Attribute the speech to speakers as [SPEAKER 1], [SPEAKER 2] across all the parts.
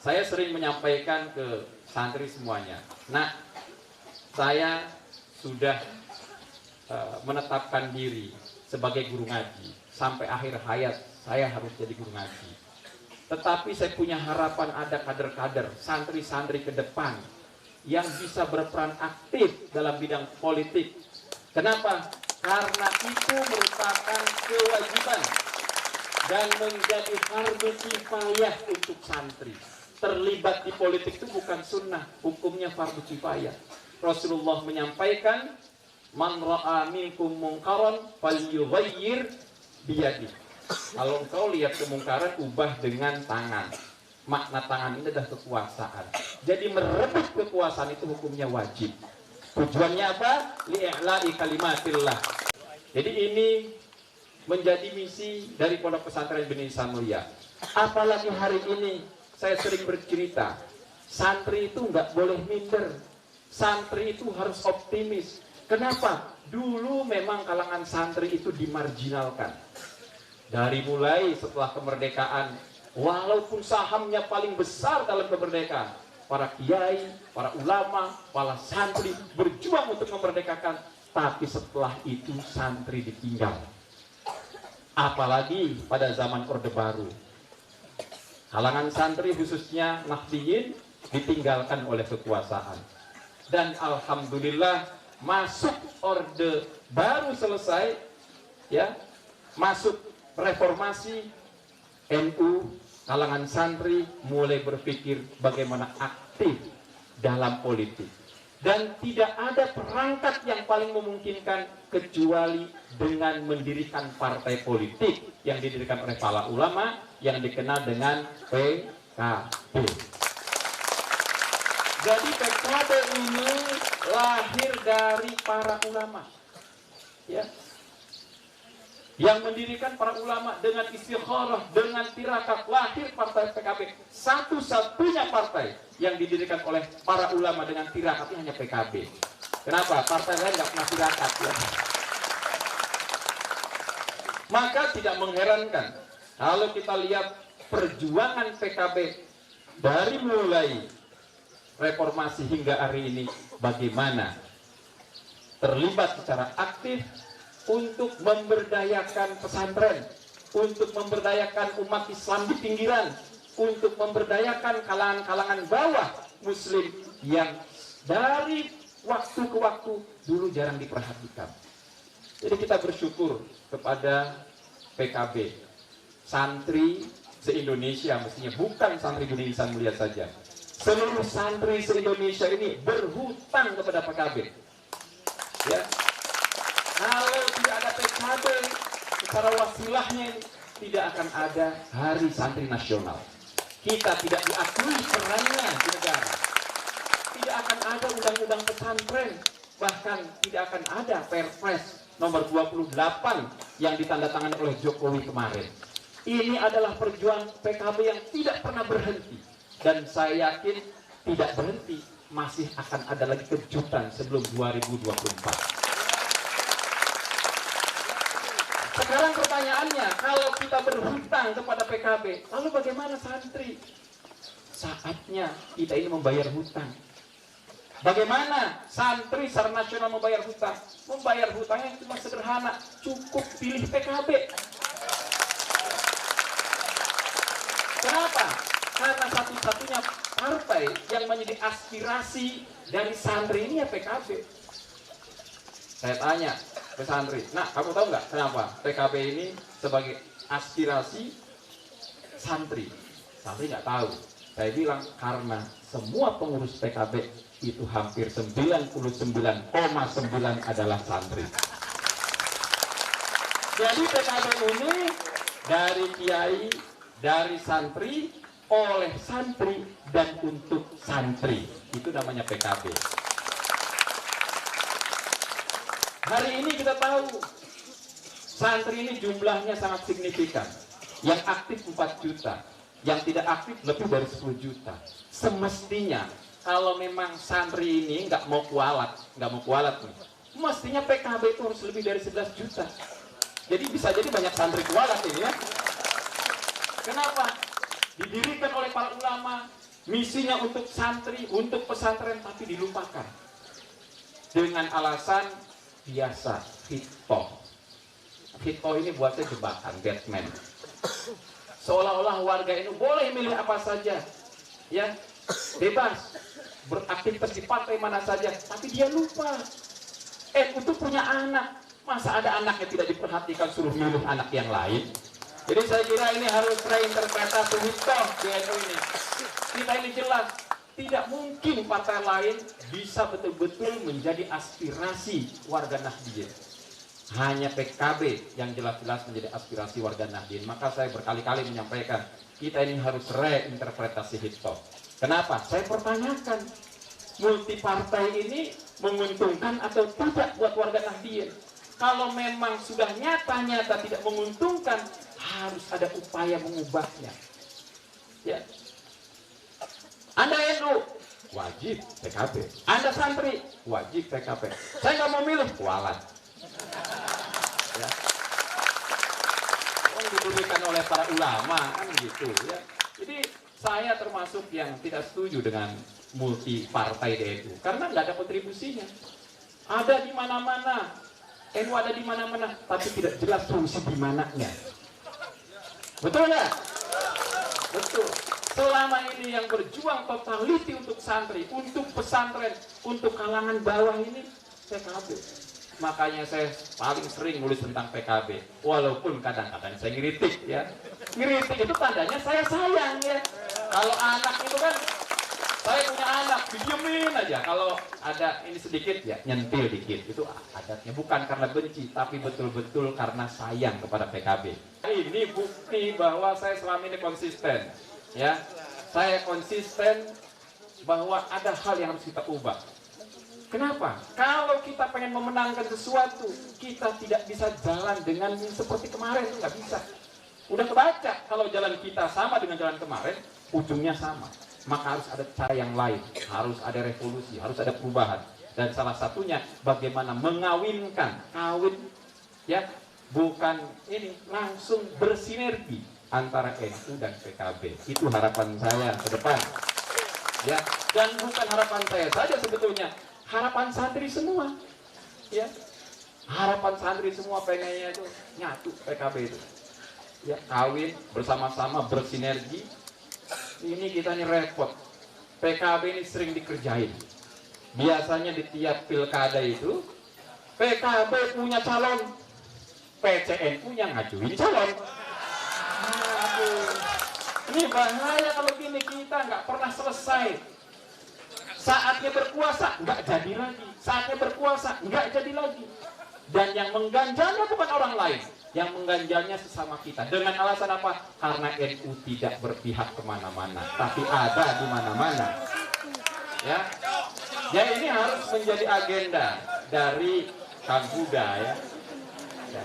[SPEAKER 1] Saya sering menyampaikan ke santri semuanya, nah, saya sudah menetapkan diri sebagai guru ngaji. Sampai akhir hayat saya harus jadi guru ngaji. Tetapi saya punya harapan ada kader-kader, santri-santri ke depan yang bisa berperan aktif dalam bidang politik. Kenapa? Karena itu merupakan kewajiban dan menjadi fardu kifayah untuk santri. Terlibat di politik itu bukan sunnah, hukumnya fardu kifayah. Rasulullah menyampaikan, man ra'a minkum munkaran falyughayyir biyadihi. Kalau engkau lihat kemungkaran, ubah dengan tangan. Makna tangan ini adalah kekuasaan. Jadi merebut kekuasaan itu hukumnya wajib. Tujuannya apa? Li'i'la'i kalimatillah. Jadi ini menjadi misi dari Pondok Pesantren Bina Insan Mulia. Apalagi hari ini saya sering bercerita, santri itu nggak boleh minder. Santri itu harus optimis. Kenapa? Dulu memang kalangan santri itu dimarginalkan. Dari mulai setelah kemerdekaan, walaupun sahamnya paling besar dalam kemerdekaan, para kiai, para ulama, para santri berjuang untuk memerdekakan. Tapi setelah itu santri ditinggal. Apalagi pada zaman Orde Baru. Kalangan santri khususnya Nahdliyin ditinggalkan oleh kekuasaan. Dan alhamdulillah masuk Orde Baru selesai, ya, masuk reformasi, NU, kalangan santri mulai berpikir bagaimana aktif dalam politik. Dan tidak ada perangkat yang paling memungkinkan kecuali dengan mendirikan partai politik yang didirikan oleh para ulama yang dikenal dengan PKB. Jadi PKB ini lahir dari para ulama, ya, yang mendirikan para ulama dengan istikharah, dengan tirakat, lahir partai PKB. Satu-satunya partai yang didirikan oleh para ulama dengan tirakat ini hanya PKB. Kenapa? Partai lain nggak pernah tirakat, ya. Maka tidak mengherankan kalau kita lihat perjuangan PKB dari mulai reformasi hingga hari ini, bagaimana terlibat secara aktif untuk memberdayakan pesantren, untuk memberdayakan umat Islam di pinggiran, untuk memberdayakan kalangan-kalangan bawah muslim yang dari waktu ke waktu dulu jarang diperhatikan. Jadi kita bersyukur kepada PKB, santri se-Indonesia, mestinya bukan santri Bina Insan Mulia saja. Seluruh santri se-Indonesia ini berhutang kepada PKB. Ya. Kalau tidak ada PKB, secara wasilahnya tidak akan ada Hari Santri Nasional. Kita tidak diakui perannya di negara. Tidak akan ada undang-undang pesantren. Bahkan tidak akan ada Perpres nomor 28 yang ditandatangani oleh Jokowi kemarin. Ini adalah perjuangan PKB yang tidak pernah berhenti. Dan saya yakin tidak berhenti. Masih akan ada lagi kejutan sebelum 2024. Sekarang pertanyaannya, kalau kita berhutang kepada PKB, lalu bagaimana santri? Saatnya kita ini membayar hutang. Bagaimana santri secara nasional membayar hutang? Membayar hutangnya cuma sederhana, cukup pilih PKB. Kenapa? Karena satu-satunya partai yang menjadi aspirasi dari santri ini ya PKB. Saya tanya ke santri, nah kamu tahu nggak kenapa PKB ini sebagai aspirasi santri? Santri nggak tahu. Saya bilang karena semua pengurus PKB itu hampir 99,9 adalah santri. Jadi PKB ini dari kiai, dari santri, oleh santri, dan untuk santri. Itu namanya PKB. Hari ini kita tahu santri ini jumlahnya sangat signifikan. Yang aktif 4 juta, yang tidak aktif lebih dari 10 juta. Semestinya kalau memang santri ini nggak mau kualat nih, mestinya PKB itu harus lebih dari 11 juta. Jadi bisa jadi banyak santri kualat ini ya. Kenapa? Didirikan oleh para ulama, misinya untuk santri, untuk pesantren, tapi dilupakan dengan alasan biasa, fitnah. Fitnah ini buat saya jebakan, Batman. Seolah-olah warga ini boleh milih apa saja, ya, bebas beraktivitas di partai mana saja, tapi dia lupa itu punya anak. Masa ada anak yang tidak diperhatikan suruh milih anak yang lain? Jadi saya kira ini harus reinterpretasi hitoh di NU ini. Kita ini jelas, tidak mungkin partai lain bisa betul-betul menjadi aspirasi warga Nahdien. Hanya PKB yang jelas-jelas menjadi aspirasi warga Nahdien. Maka saya berkali-kali menyampaikan, kita ini harus reinterpretasi hitoh. Kenapa? Saya pertanyakan, multi partai ini menguntungkan atau tidak buat warga Nahdien? Kalau memang sudah nyata-nyata tidak menguntungkan, harus ada upaya mengubahnya. Ya. Anda NU, wajib PKB. Anda santri, wajib PKB. Saya nggak mau milih, kualat. Ya. Diberikan oleh para ulama, kan gitu. Ya. Jadi saya termasuk yang tidak setuju dengan multi partai di NU, karena nggak ada kontribusinya. Ada di mana-mana. NU ada di mana-mana, tapi tidak jelas fungsi di mananya. Betul nggak? Betul. Selama ini yang berjuang totaliti untuk santri, untuk pesantren, untuk kalangan bawah ini PKB. Makanya saya paling sering nulis tentang PKB. Walaupun kadang-kadang saya ngiritik, ya. Ngiritik itu tandanya saya sayang, ya. Kalau anak itu kan, saya punya anak, didiemin aja. Kalau ada ini sedikit, ya nyentil dikit. Itu adatnya, bukan karena benci, tapi betul-betul karena sayang kepada PKB. Ini bukti bahwa saya selama ini konsisten. Ya, saya konsisten bahwa ada hal yang harus kita ubah. Kenapa? Kalau kita pengen memenangkan sesuatu, kita tidak bisa jalan dengan seperti kemarin, nggak bisa. Udah kebaca, kalau jalan kita sama dengan jalan kemarin, ujungnya sama. Maka harus ada cara yang lain, harus ada revolusi, harus ada perubahan. Dan salah satunya bagaimana mengawinkan, kawin, ya, bukan ini, langsung bersinergi antara NU dan PKB. Itu harapan saya ke depan. Ya, dan bukan harapan saya saja sebetulnya, harapan santri semua. Ya, harapan santri semua pengennya itu nyatu PKB itu. Ya, kawin bersama-sama bersinergi. Ini kita nih repot. PKB ini sering dikerjain. Biasanya di tiap pilkada itu PKB punya calon, PCNU yang ngajuin calon. Aduh, ini bahaya kalau gini, kita nggak pernah selesai. Saatnya berkuasa nggak jadi lagi, saatnya berkuasa nggak jadi lagi. Dan yang mengganjalnya bukan orang lain, yang mengganjalnya sesama kita. Dengan alasan apa? Karena NU tidak berpihak kemana-mana, tapi ada di mana-mana. Ya, ya ini harus menjadi agenda dari Kang Huda, ya. Ya.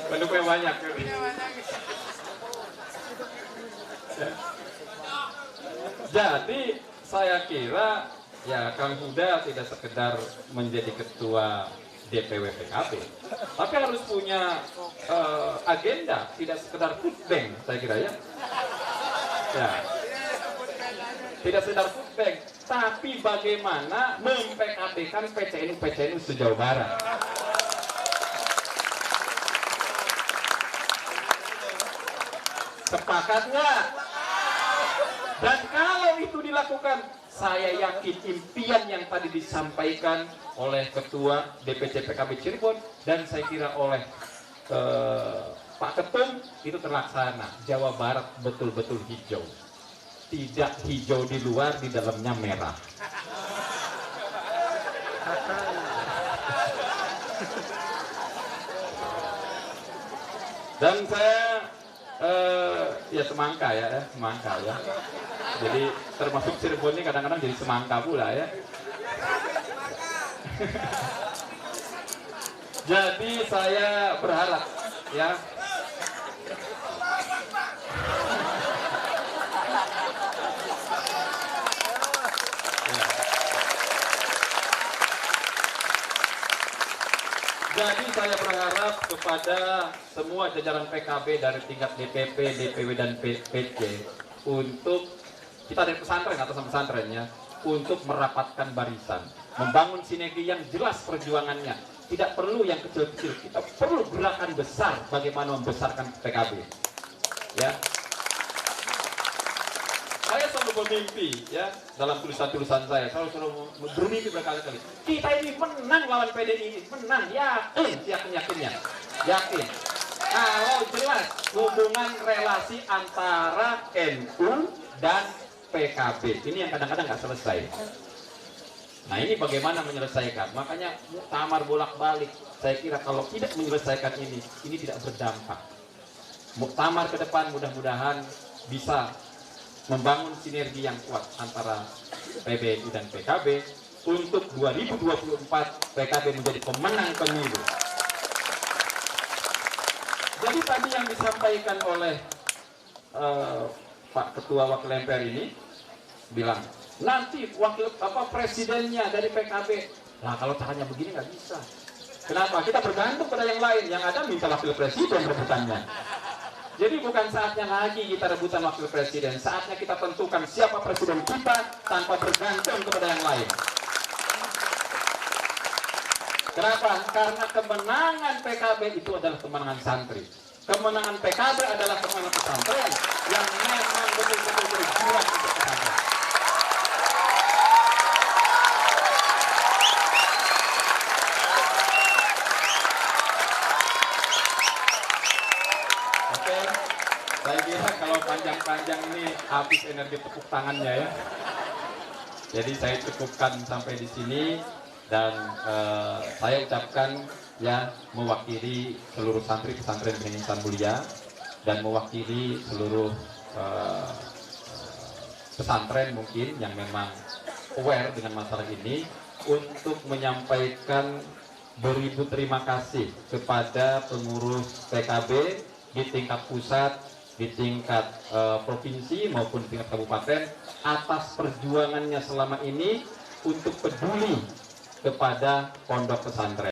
[SPEAKER 1] Pendukungnya banyak. Ya. Jadi saya kira ya Kang Huda tidak sekedar menjadi ketua DPW PKB, tapi harus punya agenda, tidak sekedar food bank, saya kira, ya. Ya. Tidak sekedar food bank, tapi bagaimana mem-PKB-kan PCNU sejauh barat. Sepakat nggak? Dan kalau itu dilakukan, saya yakin impian yang tadi disampaikan oleh Ketua DPC PKB Cirebon dan saya kira oleh Pak Ketum itu terlaksana. Jawa Barat betul-betul hijau. Tidak hijau di luar, di dalamnya merah. Dan saya ya semangka ya, semangka ya. Jadi termasuk Cirebon ini kadang-kadang jadi semangka pula, ya. Jadi saya berharap, ya. Jadi saya berharap kepada semua jajaran PKB dari tingkat DPP, DPW, dan PC untuk kita dari pesantren atau pesantrennya untuk merapatkan barisan, membangun sinergi yang jelas perjuangannya. Tidak perlu yang kecil-kecil, kita perlu gerakan besar bagaimana membesarkan PKB. Ya, saya selalu bermimpi, ya, dalam tulisan-tulisan saya selalu bermimpi berkali-kali. Kita ini menang lawan PDI, menang, yakinnya, yakin. Kalau jelas hubungan relasi antara NU dan PKB ini yang kadang-kadang nggak selesai. Nah, ini bagaimana menyelesaikan? Makanya muktamar bolak-balik. Saya kira kalau tidak menyelesaikan ini tidak berdampak. Muktamar ke depan mudah-mudahan bisa membangun sinergi yang kuat antara PBNU dan PKB untuk 2024 PKB menjadi pemenang pemilu. Jadi tadi yang disampaikan oleh Pak Ketua Wakil MPR ini bilang nanti presidennya dari PKB. Nah, kalau caranya begini nggak bisa. Kenapa? Kita bergantung pada yang lain. Yang ada minta wakil presiden rebutannya. Jadi bukan saatnya lagi kita rebutan wakil presiden. Saatnya kita tentukan siapa presiden kita tanpa bergantung kepada yang lain. Kenapa? Karena kemenangan PKB itu adalah kemenangan santri. Kemenangan PKB adalah kemenangan pesantren yang memang betul-betul berjuang untuk pesantren. Oke, saya kira kalau panjang-panjang ini habis energi tepuk tangannya ya. Jadi saya cukupkan sampai di sini. Dan saya ucapkan ya mewakili seluruh santri pesantren Insan Mulia dan mewakili seluruh pesantren mungkin yang memang aware dengan masalah ini untuk menyampaikan beribu terima kasih kepada pengurus PKB di tingkat pusat, di tingkat provinsi maupun di tingkat kabupaten atas perjuangannya selama ini untuk peduli kepada pondok pesantren.